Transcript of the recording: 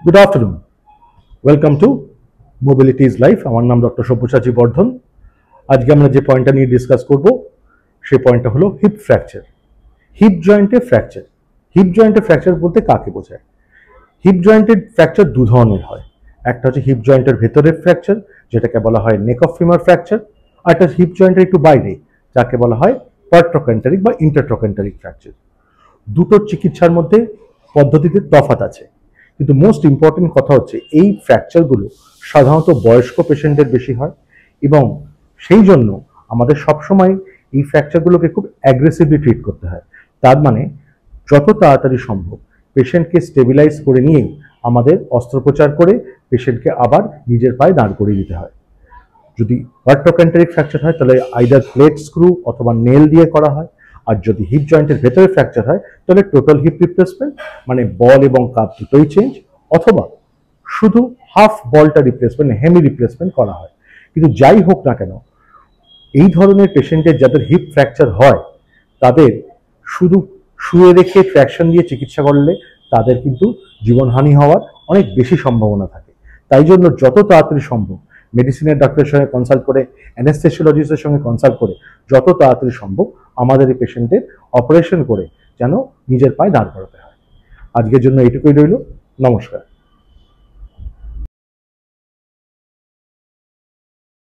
Good afternoon. Welcome to Mobility is Life. আমার নাম doctor Sabyasachi বর্ধন। আজকে আমরা যে পয়েন্টটা নিয়ে ডিসকাস করব সেই পয়েন্টটা হলো হিপ ফ্র্যাকচার। হিপ জয়েন্টে ফ্র্যাকচার। হিপ জয়েন্টে ফ্র্যাকচার বলতে কাকে বোঝায়? হিপ জয়েন্টের ফ্র্যাকচার দু ধরনের হয়। একটা হচ্ছে হিপ জয়েন্টের ভেতরের ফ্র্যাকচার, যেটাকে বলা হয় নেক অফ ফিমার ফ্র্যাকচার, আর একটা হিপ জয়েন্টের একটু বাইরে, যাকে বলা হয় পারট্রোক্যান্টারিক বা ইন্টারট্রোক্যান্টারিক ফ্র্যাকচার। দুটোর চিকিৎসার মধ্যে পদ্ধতিতে তফাৎ আছে, কিন্তু মোস্ট ইম্পর্টেন্ট কথা হচ্ছে এই ফ্র্যাকচারগুলো সাধারণত বয়স্ক পেশেন্টদের বেশি হয় এবং সেই জন্য আমাদের সবসময় এই ফ্র্যাকচারগুলোকে খুব অ্যাগ্রেসিভলি ট্রিট করতে হয়। তার মানে যত তাড়াতাড়ি সম্ভব পেশেন্টকে স্টেবিলাইজ করে নিয়েই আমাদের অস্ত্রোপচার করে পেশেন্টকে আবার নিজের পায়ে দাঁড় করিয়ে দিতে হয়। যদি পারট্রোক্যান্টারিক ফ্র্যাকচার হয় তাহলে আইদার প্লেট স্ক্রু অথবা নেল দিয়ে করা হয়, আর যদি হিপ জয়েন্টের ভেতরে ফ্র্যাকচার হয় তাহলে টোটাল হিপ রিপ্লেসমেন্ট, মানে বল এবং কাপ দুটোই চেঞ্জ, অথবা শুধু হাফ বলটা রিপ্লেসমেন্ট, হেমি রিপ্লেসমেন্ট করা হয়। কিন্তু যাই হোক না কেন, এই ধরনের পেশেন্টের যাদের হিপ ফ্র্যাকচার হয় তাদের শুধু শুয়ে রেখে ট্র্যাকশন দিয়ে চিকিৎসা করলে তাদের কিন্তু জীবনহানি হওয়ার অনেক বেশি সম্ভাবনা থাকে। তাই জন্য যত তাড়াতাড়ি সম্ভব মেডিসিনের ডাক্তারের সঙ্গে কনসাল্ট করে, অ্যানেস্থেসিওলজিস্টের সঙ্গে কনসাল্ট করে যত তাড়াতাড়ি সম্ভব আমাদের এই পেশেন্টের অপারেশন করে যেন নিজের পায়ে দাঁড় করাতে হয়। আজকের জন্য এইটুকুই রইল। নমস্কার।